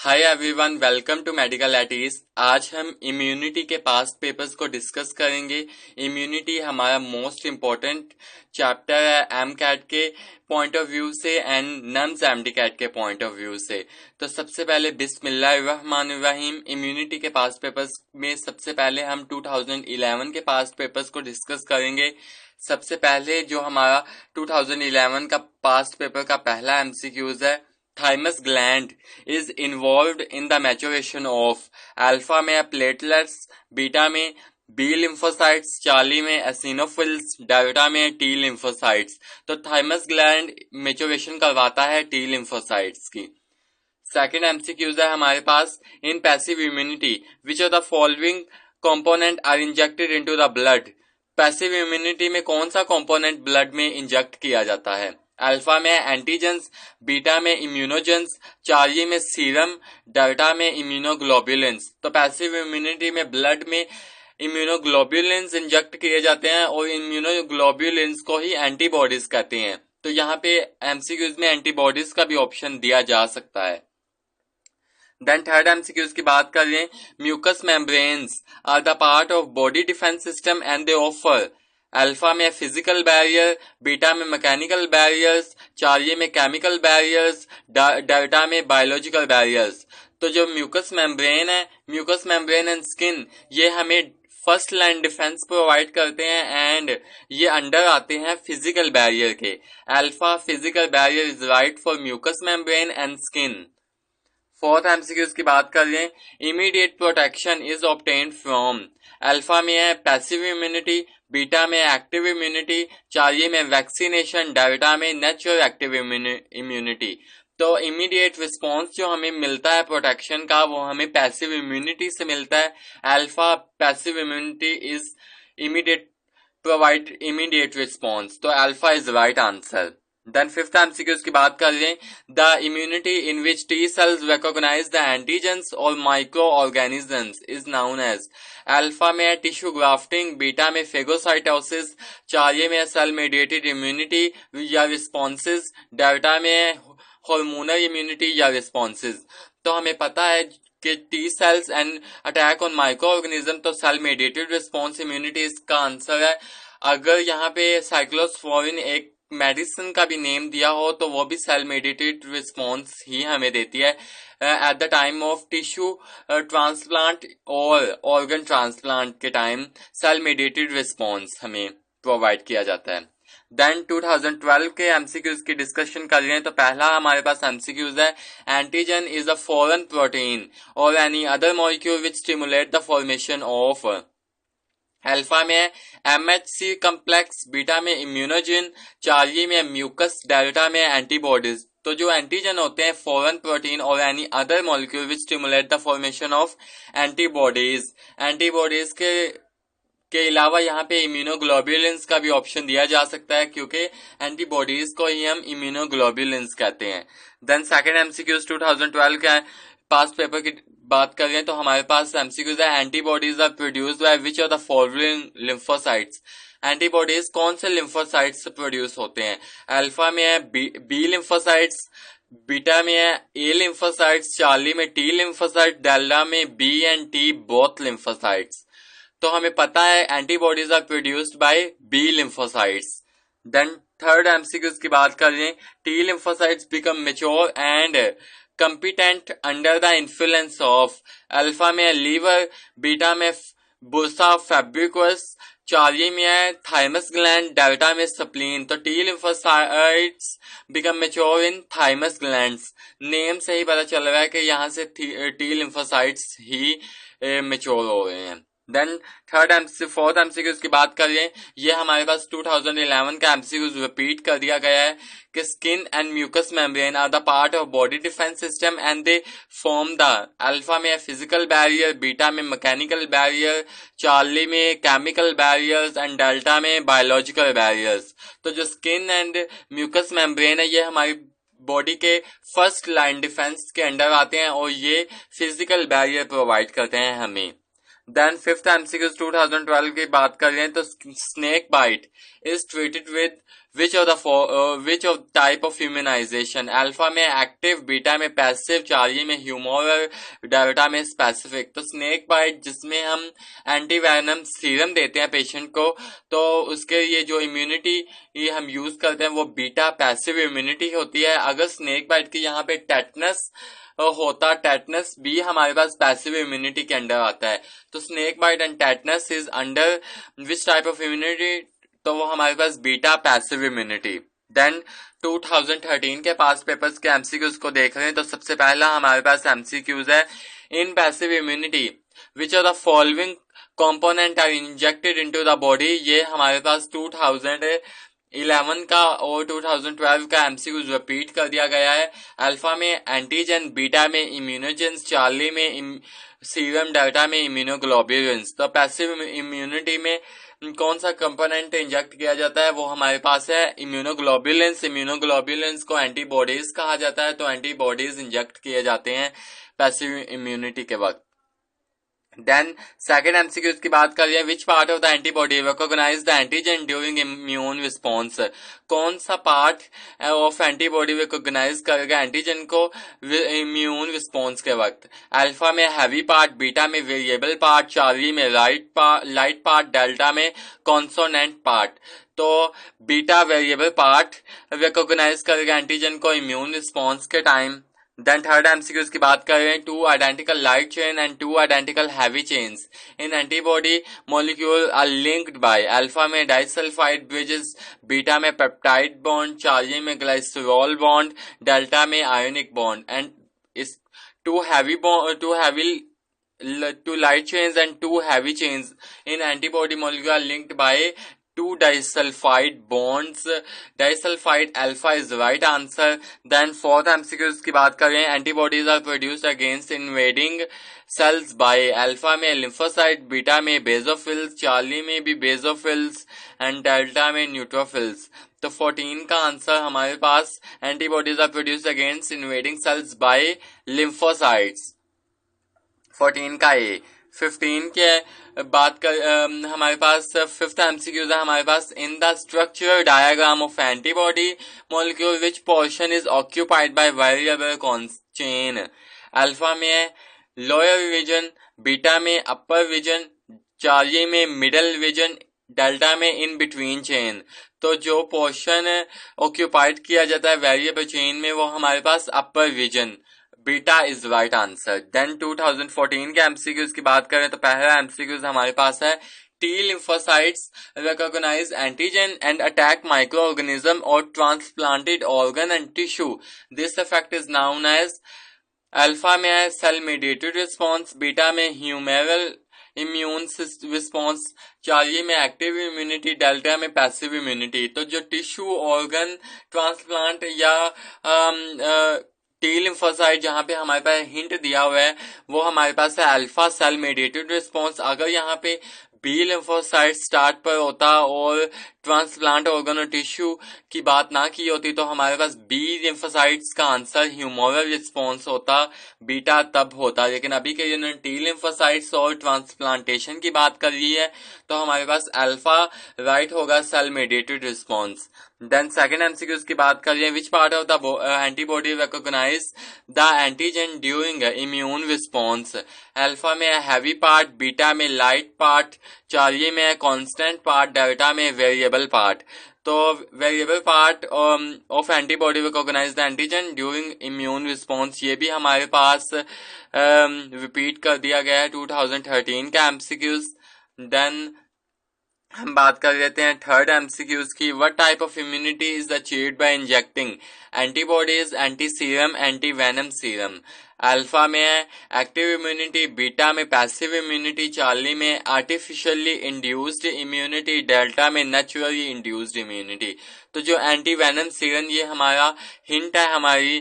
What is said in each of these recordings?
Hi everyone, welcome to medical at ease. आज हम immunity के पास्ट पेपर्स को डिस्कस करेंगे। इम्यूनिटी हमारा मोस्ट इम्पोर्टेंट चैप्टर है एम कैट के पॉइंट ऑफ व्यू से एंड नन्स एमडी कैट के पॉइंट ऑफ व्यू से। तो सबसे पहले बिस्मिल्लाहिर्रहमानिर्रहीम। इम्यूनिटी के पास्ट पेपर्स में सबसे पहले हम 2011 के पास्ट पेपर्स को डिस्कस करेंगे। सबसे पहले जो हमारा 2011 का पास्ट पेपर का पहला एमसीक्यूज है, thymus gland is involved in the maturation of alpha में प्लेटलेट्स, बीटा में बी लिम्फोसाइट्स, चार्ली में एसिनोफिल्स, डेल्टा में टी लिम्फोसाइट्स। तो थाइमस ग्लैंड मेचुरेशन करवाता है टी लिम्फोसाइट्स की। सेकेंड एमसीक्यूज है हमारे पास, in passive immunity which of the following component are injected into the blood. Passive immunity में कौन सा कंपोनेंट ब्लड में इंजेक्ट किया जाता है? अल्फा में एंटीजेंस, बीटा में इम्यूनोजेंस, चार्ली में सीरम, डेल्टा में इम्यूनोग्लोबुलिन्स। तो पैसिव इम्यूनिटी में ब्लड में इम्यूनोग्लोबुलिन्स इंजेक्ट किए जाते हैं और इम्यूनोग्लोबुलिन्स को ही एंटीबॉडीज कहते हैं। तो यहाँ पे एमसीक्यूज में एंटीबॉडीज का भी ऑप्शन दिया जा सकता है। देन थर्ड एमसीक्यूज की बात कर लें, mucus membranes are the part of body defence system and they offer alpha में फिजिकल बैरियर, बीटा में मैकेनिकल बैरियर्स, चार्ली में केमिकल बैरियर्स, डेल्टा में बायोलॉजिकल बैरियर्स। तो जो म्यूकस मेम्ब्रेन है, म्यूकस मेम्ब्रेन एंड स्किन, ये हमें फर्स्ट लाइन डिफेंस प्रोवाइड करते हैं एंड ये अंडर आते हैं फिजिकल बैरियर के। Alpha physical barrier is right for mucus membrane and skin. Fourth MCQs की बात कर लें, immediate protection is obtained from alpha में है पैसिव इम्यूनिटी, बीटा में एक्टिव इम्यूनिटी, चार्ली में वैक्सीनेशन, डेल्टा में नेचुरल एक्टिव इम्यूनिटी। तो इमीडिएट रिस्पॉन्स जो हमें मिलता है प्रोटेक्शन का, वो हमें पैसिव इम्यूनिटी से मिलता है। Alpha passive immunity is immediate provide immediate response, तो alpha is right answer. Then fifth MCQs की बात कर लें, the immunity in which T cells recognize the antigens और microorganisms is known as. Alpha में टिश्यू ग्राफ्टिंग, बीटा में phagocytosis, Charlie में cell mediated immunity या रिस्पॉन्सेज, डेल्टा में हार्मोनल इम्यूनिटी या रिस्पॉन्सेज। तो हमें पता है कि T cells and attack on micro organism, तो सेल मेडिएटेड रिस्पॉन्स इम्यूनिटी इसका आंसर है। अगर यहाँ पे साइक्लोस्पोरिन एक मेडिसिन का भी नेम दिया हो तो वो भी सेल मेडिएटेड रिस्पॉन्स ही हमें देती है at the time of tissue transplant और ऑर्गन ट्रांसप्लांट के टाइम सेल मेडिएटेड रिस्पॉन्स हमें प्रोवाइड किया जाता है। देन 2012 के एमसीक्यूज की डिस्कशन कर रहे हैं। तो पहला हमारे पास एमसीक्यूज है, antigen is a foreign protein और any other molecule which stimulate the formation of. Alpha में एमएचसी कम्प्लेक्स, बीटा में इम्यूनोजिन, चार्ली में म्यूकस, डेल्टा में एंटीबॉडीज। तो जो एंटीजन होते हैं फॉरेन प्रोटीन और any other molecule which stimulate the formation of antibodies. Antibodies के अलावा यहाँ पे इम्यूनोग्लोबुलिन्स का भी ऑप्शन दिया जा सकता है, क्योंकि एंटीबॉडीज को ही हम इम्यूनोग्लोबुलिन्स कहते हैं। देन सेकंड एमसीक्यूज 2012 का पास्ट पेपर की बात कर रहे हैं। तो हमारे पास एमसीक्यूज है, antibodies are produced by which of the following lymphocytes. Antibodies कौन से लिम्फोसाइट्स से प्रोड्यूस होते हैं? अल्फा में है बी लिम्फोसाइट्स, बीटा में है ए लिम्फोसाइट्स, चार्ली में टी लिम्फोसाइट, डेल्टा में B and T both lymphocytes. तो हमें पता है antibodies are produced by B lymphocytes. Then third MCQs की बात कर रहे हैं, T lymphocytes become mature and competent under the influence of. Alpha में लीवर, बीटा में बुर्सा फैब्रिकस, चार्ली में है थाइमस ग्लैंड, डेल्टा में स्प्लीन। तो T lymphocytes become mature in thymus glands. Name से ही पता चल रहा है कि यहाँ से टी लिम्फोसाइट्स ही मैच्योर हो रहे हैं। देन फोर्थ एमसीक्यूज की बात करें, ये हमारे पास 2011 का एमसीक्यूज रिपीट कर दिया गया है कि skin and mucus membrane are the part of body defence system and they form the. Alpha में फिजिकल बैरियर, बीटा में मैकेनिकल बैरियर, चार्ली में केमिकल बैरियर्स एंड डेल्टा में बायोलॉजिकल बैरियर्स। तो जो स्किन एंड म्यूकस मेम्ब्रेन है, ये हमारी body के फर्स्ट लाइन डिफेंस के अंडर आते हैं और ये फिजिकल बैरियर प्रोवाइड करते हैं हमें। देन फिफ्थ एमसीक्यूज 2012 की बात कर रहे हैं तो snake bite is treated with which of type of immunisation, alpha में एक्टिव, बीटा में पैसिव, चार्ली में ह्यूमोरल, डेल्टा में स्पेसिफिक। तो स्नेक बाइट जिसमें हम एंटीवेनम सीरम देते हैं पेशेंट को, तो उसके ये जो इम्यूनिटी ये हम यूज करते हैं वो बीटा पैसिव इम्यूनिटी होती है। अगर स्नेक बाइट की यहाँ पे टेटनस होता, टेटनस भी हमारे पास पैसिव इम्यूनिटी के अंडर आता है। तो snake bite and tetanus is under which type of immunity, तो वो हमारे पास बीटा पैसिव इम्यूनिटी। देन 2013 के पास पेपर्स के एमसीक्यूज को देख रहे हैं तो सबसे पहला हमारे पास एमसीक्यूज है, in passive immunity which are the following component are injected into the body. ये हमारे पास 2011 का और 2012 का एमसीक्यूज रिपीट कर दिया गया है। अल्फा में एंटीजन, बीटा में इम्यूनोजेंस, चार्ली में सीरम, डेल्टा में इम्यूनोग्लोब्युलिन्स। तो पैसिव इम्यूनिटी में कौन सा कंपोनेंट इंजेक्ट किया जाता है, वो हमारे पास है इम्यूनोग्लोब्युलिन्स। इम्यूनोग्लोब्युलिन्स को एंटीबॉडीज कहा जाता है, तो एंटीबॉडीज इंजेक्ट किए जाते हैं पैसिव इम्यूनिटी के वक्त। देन सेकेंड एमसीक्यूज की बात कर रहे हैं, which part of the antibody recognise the antigen during immune response. कौन सा पार्ट ऑफ एंटीबॉडी रिकॉग्नाइज करेगा एंटीजन को इम्यून रिस्पॉन्स के वक्त। अल्फा में हैवी पार्ट, बीटा में वेरिएबल पार्ट, चार्ली में लाइट पार्ट, डेल्टा में कॉन्सोनेंट पार्ट। तो बीटा वेरिएबल पार्ट रिकॉग्नाइज करेगा एंटीजन को इम्यून रिस्पॉन्स के टाइम। देन थर्ड एमसीक्यूज की बात कर रहे हैं, two identical light chain and two identical heavy chains in antibody molecule are linked by. Alpha में डाइसल्फाइड ब्रिजेस, बीटा में पेप्टाइड बॉन्ड, चार्ली में ग्लाइसरॉल बॉन्ड, डेल्टा में आयोनिक बॉन्ड। एंड इस two light chains and two heavy chains in antibody molecule are linked by two disulfide bonds. Disulfide alpha is right answer. Then fourth MCQs की बात करें, antibodies are produced against invading cells by alpha में lymphocyte, beta में basophils, Charlie में भी basophils and delta में neutrophils। तो 14 का आंसर हमारे पास antibodies are produced against invading cells by lymphocytes, 14 का ए। 15 के बात कर हमारे पास फिफ्थ एमसीक्यूज है हमारे पास, in the structure diagram of antibody molecule which portion is occupied by variable chain. Alpha में लोअर विजन, बीटा में अपर विजन, चार्ली में मिडल विजन, डेल्टा में इन बिटवीन चेन। तो जो पोर्शन ऑक्यूपाइड किया जाता है वेरिएबल चेन में वो हमारे पास upper region, beta is right answer. Then 2014 के एमसीक्यूज की बात करें तो पहला एमसीक्यूज हमारे पास है, T lymphocytes recognize antigen and attack microorganism or transplanted organ and tissue. This effect is known as, alpha में है सेल mediated response, बीटा में humoral इम्यून रिस्पॉन्स, चार्ली में एक्टिव इम्यूनिटी, डेल्टा में पैसिव इम्यूनिटी। तो जो tissue organ transplant या T lymphocyte जहां पे हमारे पास हिंट दिया हुआ है वो हमारे पास है अल्फा सेल मेडिएटेड रिस्पॉन्स। अगर यहाँ पे बी लिम्फोसाइट स्टार्ट पर होता और ट्रांसप्लांट ऑर्गन और टिश्यू की बात ना की होती तो हमारे पास बी लिम्फोसाइट्स का आंसर ह्यूमोरल रिस्पॉन्स होता, बीटा तब होता। लेकिन अभी के इन्होंने टी लिम्फोसाइट्स और ट्रांसप्लांटेशन की बात कर रही है तो हमारे पास अल्फा राइट होगा, cell mediated response. Then second MCQs की बात कर रहे हैं, which part of the antibody recognise the antigen during immune response. Alpha में हैवी पार्ट, बीटा में लाइट पार्ट, चार्ली में कांस्टेंट पार्ट, डेल्टा में वेरिएबल पार्ट। तो variable part of antibody recognise the antigen during immune response, ये भी हमारे पास repeat कर दिया गया है 2013 का एमसीक्यूज। देन हम बात कर लेते हैं थर्ड एमसीक्यूज की, what type of immunity is achieved by injecting antibodies, anti serum, anti venom serum. Alpha में है एक्टिव इम्यूनिटी, बीटा में पैसिव इम्यूनिटी, चार्ली में आर्टिफिशियली इंड्यूस्ड इम्यूनिटी, डेल्टा में नेचुरली इंड्यूस्ड इम्यूनिटी। तो जो एंटी वेनम सीरम ये हमारा hint है हमारी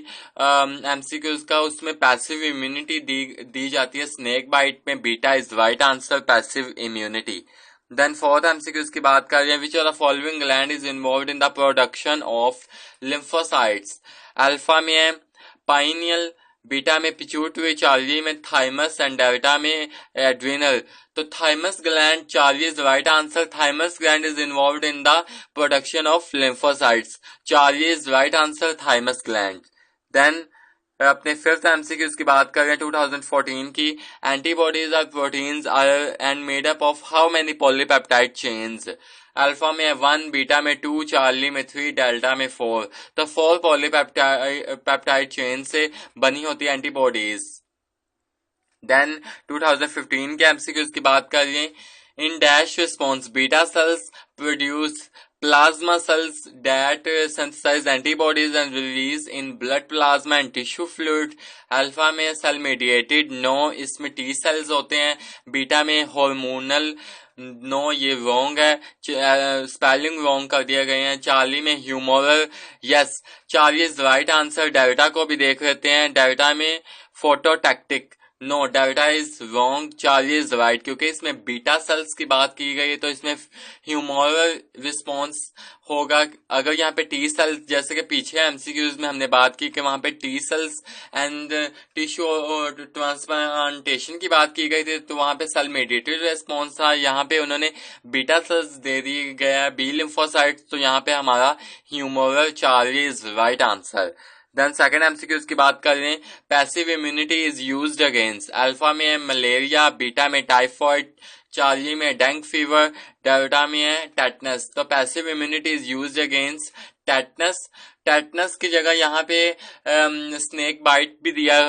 एमसीक्यूज का, उसमें पैसिव इम्यूनिटी दी जाती है स्नेक बाइट में, beta is right answer, passive immunity. Then fourth MCQs की बात कर रहे हैं, which are the following gland is involved in the production of lymphocytes. Alpha में है पाइनियल बीटा में पिट्यूटरी, चार्ली में थाइमस एंड डेल्टा में एड्रिनल। तो thymus gland, charlie is right answer. Thymus gland is involved in the production of lymphocytes. Charlie is right answer, thymus gland. Then अपने fifth MCQs की बात करें 2014 की। Antibodies are proteins are and made up of how many polypeptide chains. Alpha में 1, beta में 2, Charlie में 3, delta में 4। तो 4 पॉलीपेप्टाइड चेन से बनी होती है एंटीबॉडीज। देन 2015 के एमसीक्यूज की बात करें। In dash response beta cells produce plasma cells that synthesize antibodies and release in blood plasma and tissue fluid। Alpha में सेल मेडिएटेड, नो इसमें टी सेल्स होते हैं। बीटा में हार्मोनल, नो ये रॉन्ग है, स्पेलिंग रॉन्ग कर दिए गए हैं। चार्ली में humoral, yes Charlie is right answer. Delta को भी देख लेते हैं। डेल्टा में phototactic, no delta is wrong, Charlie is right. क्योंकि इसमें बीटा सेल्स की बात की गई है तो इसमें ह्यूमोरल रिस्पॉन्स होगा। अगर यहाँ पे टी सेल्स, जैसे कि पीछे एमसीक्यूज में हमने बात की कि वहां पे T cells and tissue transplantation की बात की गई थी तो वहां पे सेल मेडिएटेड रेस्पॉन्स था। यहाँ पे उन्होंने बीटा सेल्स दे दी गया बी लिम्फोसाइट्स, तो यहाँ पे हमारा humoral, charlie is right answer. Then second MCQs की बात कर रहे हैं। Passive immunity is used against. Alpha में है मलेरिया, बीटा में टाइफॉइड, चार्ली में डेंगू फीवर, डेल्टा में है टेटनस। तो passive immunity is used against tetanus. Tetanus की जगह यहाँ पे स्नेक बाइट भी दिया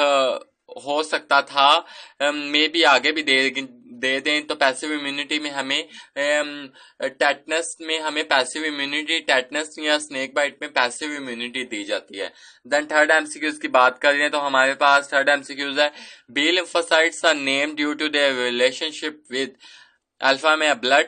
हो सकता था, मे भी आगे भी दे दें। तो पैसिव इम्यूनिटी में हमें टेटनस में हमें पैसिव इम्यूनिटी, टेटनस या स्नेक बाइट में पैसिव इम्यूनिटी दी जाती है। देन थर्ड एमसीक्यूज की बात कर रहे हैं तो हमारे पास थर्ड एमसीक्यूज है। B lymphocytes are named due to their relationship with. Alpha में ब्लड,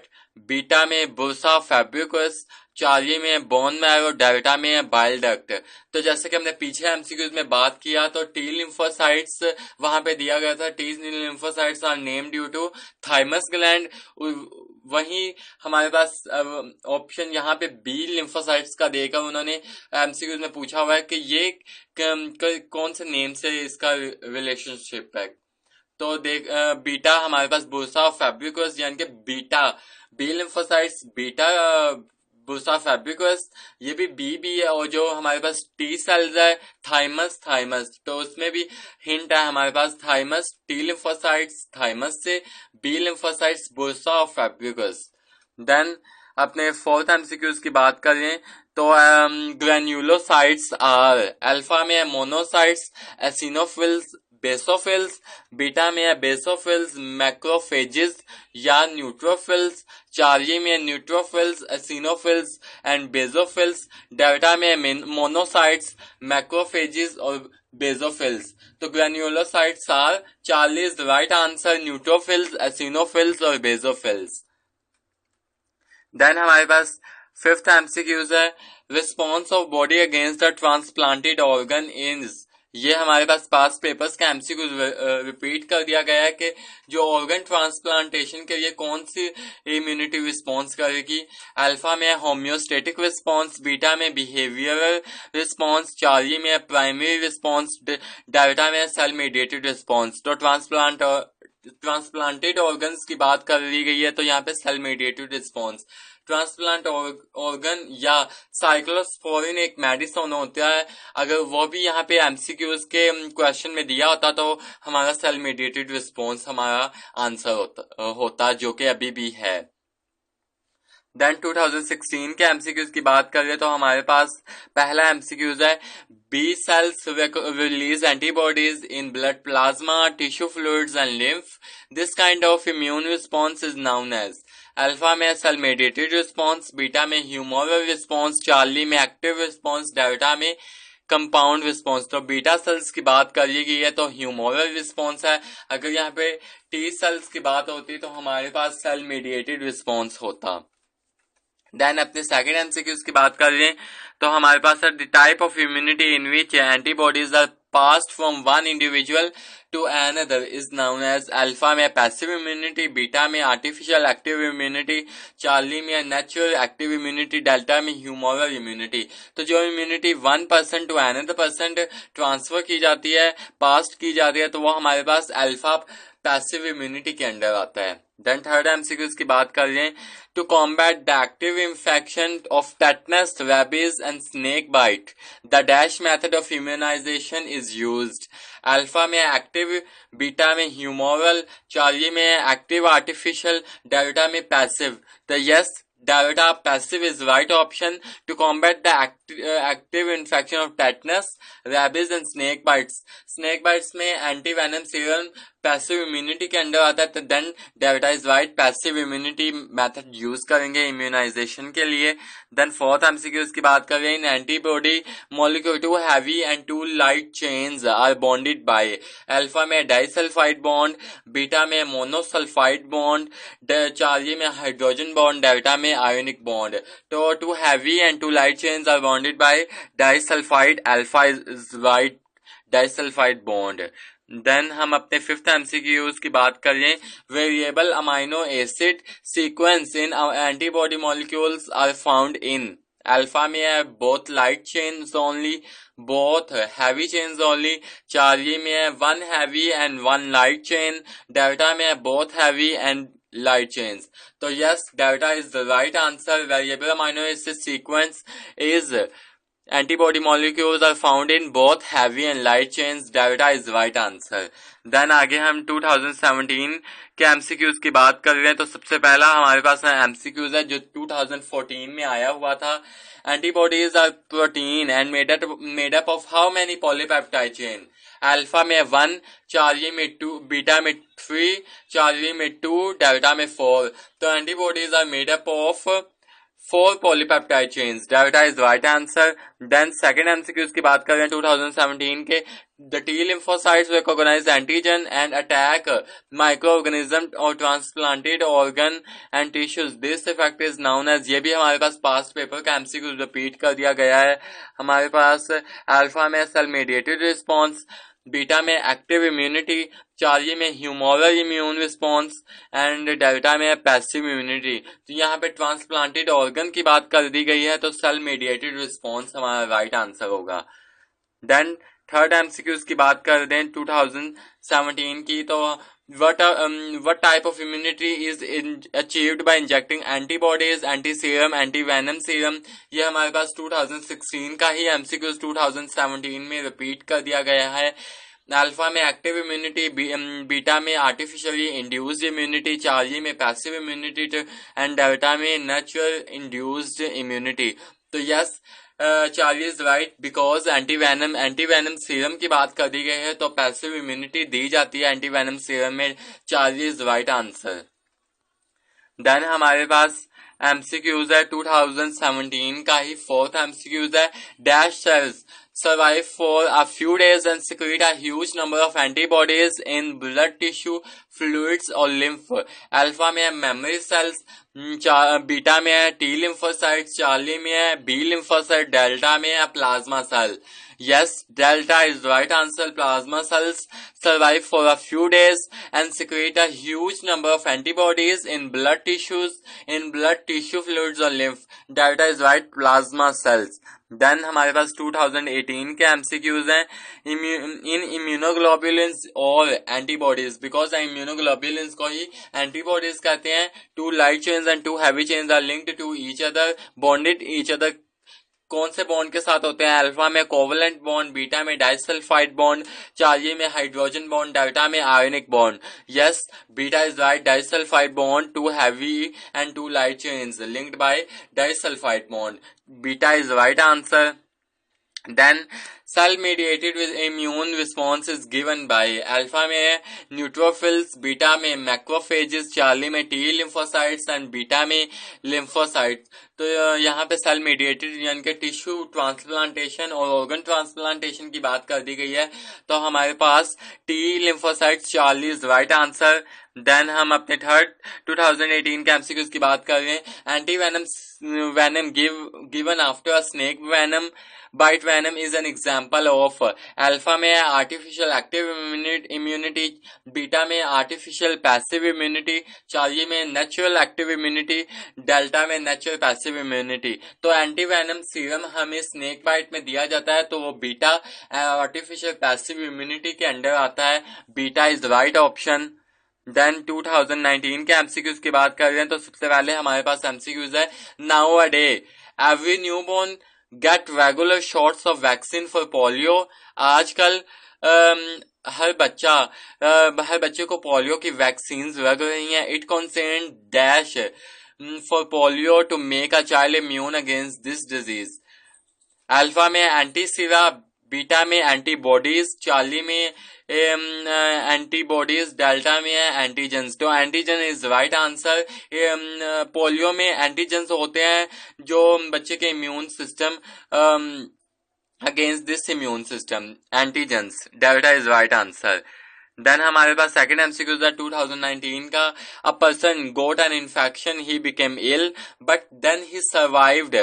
बीटा में बुर्सा फैब्रिकस, चार्ली में बोन मैरो, डेल्टा में बाइल डक्ट। तो जैसे कि हमने पीछे एमसीक्यूज में बात किया तो टी लिम्फोसाइट्स वहां पे दिया गया था। T lymphocytes are named due to thymus gland. वहीं हमारे पास ऑप्शन यहाँ पे बी लिम्फोसाइट्स का देकर उन्होंने एमसीक्यूज में पूछा हुआ है कि ये कौन से नेम से इसका रिलेशनशिप है। तो देख बीटा हमारे पास बुर्सा फैब्रिकस, यानी कि beta B lymphocytes, beta bursa fabricius, ये भी है। और जो हमारे पास टी सेल्स है थाइमस, तो उसमें भी हिंट है हमारे पास थाइमस, टी लिम्फोसाइट्स थाइमस से, बी लिम्फोसाइट्स बुर्सा और फैब्रिकस। देन अपने फोर्थ एमसीक्यूज की बात करें तो ग्रेन्युलोसाइट्स आर। अल्फा में है मोनोसाइट्स, एसिनोफिल्स, बेसोफिल्स, बीटा में है बेसोफिल्स, मैक्रोफेजिस या न्यूट्रोफिल्स, चार्ली में है neutrophils, eosinophils and basophils, delta में है मोनोसाइट्स, मैक्रोफेजिस और बेसोफिल्स। तो granulocytes are, Charlie is right answer, neutrophils, eosinophils और बेसोफिल्स। देन हमारे पास फिफ्थ एमसीक्यूज है। Response of body against the transplanted organ is. ये हमारे पास पास्ट पेपर्स का एमसीक्यूज रिपीट कर दिया गया है कि जो ऑर्गन ट्रांसप्लांटेशन के लिए कौन सी इम्यूनिटी रिस्पॉन्स करेगी। अल्फा में होम्योस्टेटिक रिस्पॉन्स, बीटा में बिहेवियरल रिस्पॉन्स, चार्ली में प्राइमरी रिस्पॉन्स, डेल्टा में सेल मेडिएटेड रिस्पॉन्स। तो ट्रांसप्लांटेड ऑर्गन्स की बात कर ली गई है तो यहाँ पे cell mediated response. Transplant organ या साइक्लोस्पोरिन एक मेडिसिन होता है, अगर वो भी यहाँ पे एमसीक्यूज के क्वेश्चन में दिया होता तो हमारा सेल मेडिएटेड रिस्पॉन्स हमारा आंसर होता जो कि अभी भी है। देन 2016 के एमसीक्यूज की बात करें तो हमारे पास पहला एमसीक्यूज है। B cells release antibodies in blood plasma, tissue fluids and lymph. This kind of immune response is known as. Alpha में सेल मेडिएटेड रिस्पॉन्स, बीटा में ह्यूमोरल रिस्पॉन्स, चार्ली में एक्टिव रिस्पॉन्स, डेल्टा में compound response. तो beta cells की बात कर ली गई है तो ह्यूमोरल रिस्पॉन्स है। अगर यहाँ पे टी सेल्स की बात होती तो हमारे पास सेल मेडिएटेड रिस्पॉन्स होता। देन अपने सेकंड एमसीक्यूज की बात कर रहे हैं तो हमारे पास है the type of immunity in which antibodies are passed from one individual to another is known as alpha में पैसिव इम्यूनिटी, बीटा में आर्टिफिशियल एक्टिव इम्यूनिटी, चार्ली में नेचुरल एक्टिव इम्यूनिटी, डेल्टा में ह्यूमरल इम्यूनिटी। तो जो immunity 1% to another person transfer की जाती है, past की जाती है, तो वो हमारे पास अल्फा पैसिव इम्यूनिटी के अंडर आता है। देन थर्ड एमसीक्यूज की बात कर लें, to combat the active infection of tetanus, rabies and snake bite the dash method of immunisation is used. Alpha में एक्टिव, बीटा में ह्यूमरल, चार्ली में एक्टिव आर्टिफिशियल, डेल्टा में पैसिव। तो yes, delta passive is right option to combat the active infection of tetanus, rabies and snake bites. Snake bites में anti venom serum passive immunity के under आता है, तो then delta is right, passive immunity method use करेंगे immunisation के लिए। Then fourth MCQs की बात कर रहे हैं, in antibody molecule two heavy and two light chains are bonded by. Alpha में डाइसल्फाइड बॉन्ड, बीटा में मोनोसल्फाइड बॉन्ड, चार्ली में हाइड्रोजन बॉन्ड, डेल्टा में आयोनिक बॉन्ड। तो two heavy and two light chains are bonded by disulphide, alpha is right disulphide bond. Then हम अपने fifth MCQs की बात करें, variable amino acid sequence in antibody molecules are found in. Alpha में है both light chains only, both heavy chains only, Charlie में है 1 heavy and 1 light chain, delta में है both heavy and light chains. So yes, delta is the right answer. Variable amino acid sequence is antibody molecules are found in both heavy and light chains. Delta is the right answer. Then आगे हम 2017 के MCQs की बात कर रहे हैं। तो सबसे पहला हमारे पास MCQs है जो 2014 में आया हुआ था। Antibodies are protein and made up of how many polypeptide chain? Alpha में 1, चार्ली में 2, बीटा में 3, चार्ली में 2, डेल्टा में 4। तो antibodies are made up of 4 polypeptide chains. Delta is right answer. Then second MCQs की बात कर रहे हैं 2017 के, the T lymphocytes recognize antigen and attack microorganism और transplanted organ and tissues, this effect is known as. ये भी हमारे पास पास्ट पेपर का एमसीक्यूज रिपीट कर दिया गया है। हमारे पास अल्फा में सेल मेडिएटेड रिस्पॉन्स, बीटा में एक्टिव इम्यूनिटी, चार्ली में humoral immune response and delta में पैसिव इम्यूनिटी। तो यहाँ पे ट्रांसप्लांटेड ऑर्गन की बात कर दी गई है, तो सेल मेडिएटेड रिस्पॉन्स हमारा राइट आंसर होगा। देन थर्ड एमसीक्यूज की बात कर दें 2017 की, तो what type of immunity is achieved by injecting antibodies, anti-serum, anti-venom serum? ये हमारे पास 2016 का ही MCQs 2017 में रिपीट कर दिया गया है। अल्फा में एक्टिव इम्यूनिटी, बीटा में आर्टिफिशियली इंड्यूस्ड इम्यूनिटी, चार्ली में पैसिव इम्यूनिटी एंड डेल्टा में नेचुरल इंड्यूस्ड इम्यूनिटी। तो yes, Charlie is right because antivenom serum की बात कर दी गई है, तो पैसिव इम्यूनिटी दी जाती है एंटीवेनम सीरम में। Charlie is right answer. Then हमारे पास एमसीक्यूज है 2017 का ही फोर्थ एमसीक्यूज है, dash cells survive for a few days and secrete a huge number of antibodies in blood tissue, fluids और lymph. अल्फा में है मेमोरी सेल्स, बीटा में है टी लिम्फोसाइट, चार्ली में है बी लिम्फोसाइट, डेल्टा में है plasma cell. Yes, delta is right answer. Plasma cells survive for a few days and secrete a huge number of antibodies in blood tissues, in blood tissue fluids or lymph. Delta is right, plasma cells. Then हमारे पास 2018 के MCQs हैं, इन immunoglobulins और antibodies, because immunoglobulins को ही antibodies कहते हैं। 2 light chains and 2 heavy chains are linked to each other, bonded each other। कौन से bond के साथ होते हैं? अल्फा में कोवलेंट बॉन्ड, बीटा में डाइसल्फाइड बॉन्ड, चार्ली में हाइड्रोजन बॉन्ड, डेल्टा में ionic bond. Yes, beta is right, disulphide bond, 2 heavy and 2 light chains linked by disulphide bond. Beta is right answer. Then cell mediated with immune response is given by alpha में neutrophils, beta में macrophages, Charlie में T lymphocytes and beta में lymphocytes. तो यहाँ पे cell mediated यानी कि tissue transplantation और ऑर्गन ट्रांसप्लांटेशन की बात कर दी गई है, तो हमारे पास T lymphocytes, Charlie is right answer. Then हम अपने थर्ड 2018 के एमसीक्यूज की बात कर रहे हैं, anti venom given after snake venom bite venom is an example example of alpha में आर्टिफिशियल एक्टिव इम्यूनिटी, बीटा में आर्टिफिशियल पैसिव इम्यूनिटी, चार्ली में नेचुरल एक्टिव इम्यूनिटी, डेल्टा में नेचुरल पैसिव इम्यूनिटी। तो एंटीवेनम सीरम हमें snake bite में दिया जाता है तो वो बीटा आर्टिफिशियल पैसिव इम्यूनिटी के अंडर आता है। Beta is right option. Then 2019 के एमसीक्यूज की बात कर रहे हैं तो सबसे पहले हमारे पास एमसीक्यूज है, now a day every newborn get regular shots of vaccine for polio. आजकल हर बच्चे को पोलियो की वैक्सीन लग रही हैं। It concern dash for polio to make a child immune against this disease. Alpha में एंटीसीरा, बीटा में एंटीबॉडीज, चार्ली में एंटीबॉडीज, डेल्टा में है एंटीजेंस। तो antigen is right answer. Polio में एंटीजेंस होते हैं जो बच्चे के immune system against this immune system, antigens. Delta is right answer. Then हमारे पास सेकेंड एमसीक्यूज है 2019 का, a person got an infection, he became ill but then he survived.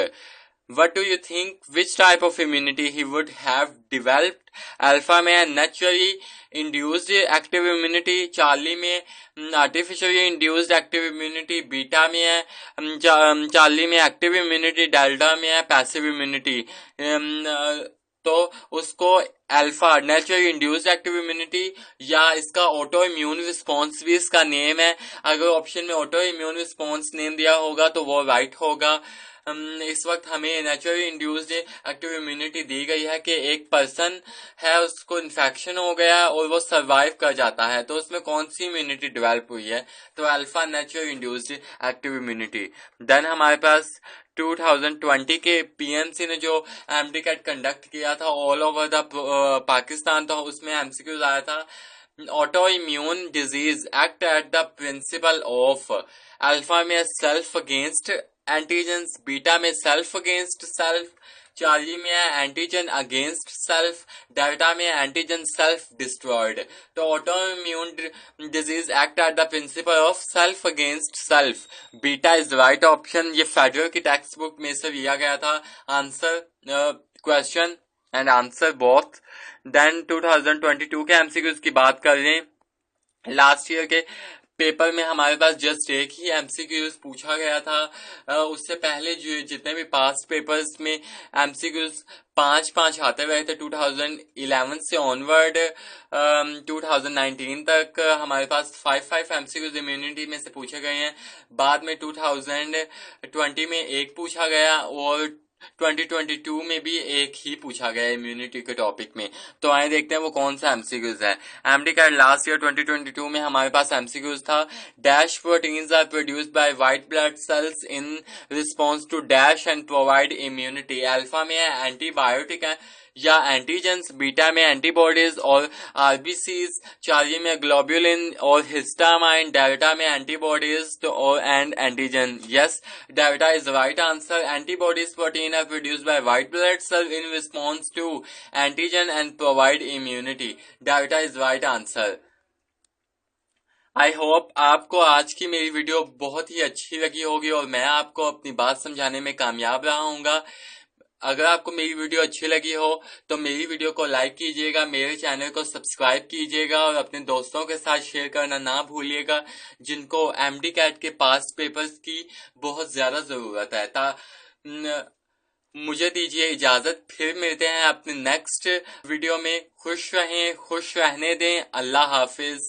What do you think? Which type of immunity he would have developed? Alpha में naturally induced active immunity, Charlie में artificially induced active immunity, beta में है Charlie में active immunity, delta में है passive immunity। तो उसको alpha naturally induced active immunity या इसका ऑटो इम्यून रिस्पॉन्स भी इसका नेम है। अगर ऑप्शन में ऑटो इम्यून रिस्पॉन्स नेम दिया होगा तो वो राइट होगा। इस वक्त हमें नेचुरली इंड्यूस्ड एक्टिव इम्यूनिटी दी गई है कि एक पर्सन है उसको इन्फेक्शन हो गया और वो सरवाइव कर जाता है, तो उसमें कौन सी इम्यूनिटी डेवलप हुई है? तो alpha naturally induced active immunity. Then हमारे पास 2020 के पीएमसी ने जो एमडीकैट कंडक्ट किया था ऑल ओवर द पाकिस्तान, तो उसमें एमसीक्यूज आया था, auto immune disease act at the principle of. Alpha में सेल्फ अगेंस्ट एंटीजेंस, बीटा में सेल्फ अगेंस्ट सेल्फ, चार्ली में है एंटीजन अगेंस्ट सेल्फ, डेल्टा में एंटीजन सेल्फ डिस्ट्रॉयड। तो auto immune disease act at the principle of self against self. Beta is right option. ये federal की text book में से लिया गया था answer, question and answer both. Then 2022 के एमसीक्यूज की बात कर रहे हैं, लास्ट ईयर के पेपर में हमारे पास जस्ट एक ही एमसीक्यूज पूछा गया था। उससे पहले जो जितने भी पास्ट पेपर्स में एमसीक्यूज 5 आते रहे थे 2011 से ऑनवर्ड 2019 तक हमारे पास 5 एमसीक्यूज इम्यूनिटी में से पूछे गए हैं। बाद में 2020 में एक पूछा गया और 2022 में भी एक ही पूछा गया इम्यूनिटी के टॉपिक में। तो आइए देखते हैं वो कौन सा एमसीक्यूज है। एमडीकैट लास्ट ईयर 2022 में हमारे पास एमसीक्यूज था, dash proteins are produced by white blood cells in response to dash and provide immunity. Alpha में है एंटीबायोटिक है या एंटीजेंस, बीटा में एंटीबॉडीज और आरबीसीज, चार्ली में ग्लोब्युलिन और हिस्टामाइन, डेल्टा में एंटीबॉडीज और and antigen. Yes, delta is right answer. Antibodies protein are produced by white blood cell in response to antigen and provide immunity. Delta is right answer. I hope आपको आज की मेरी video बहुत ही अच्छी लगी होगी और मैं आपको अपनी बात समझाने में कामयाब रहा हूँगा। अगर आपको मेरी वीडियो अच्छी लगी हो तो मेरी वीडियो को लाइक कीजिएगा, मेरे चैनल को सब्सक्राइब कीजिएगा और अपने दोस्तों के साथ शेयर करना ना भूलिएगा जिनको एमडीकैट के पास्ट पेपर्स की बहुत ज्यादा जरूरत है। मुझे दीजिए इजाजत, फिर मिलते हैं अपने नेक्स्ट वीडियो में। खुश रहें, खुश रहने दें। अल्लाह हाफिज।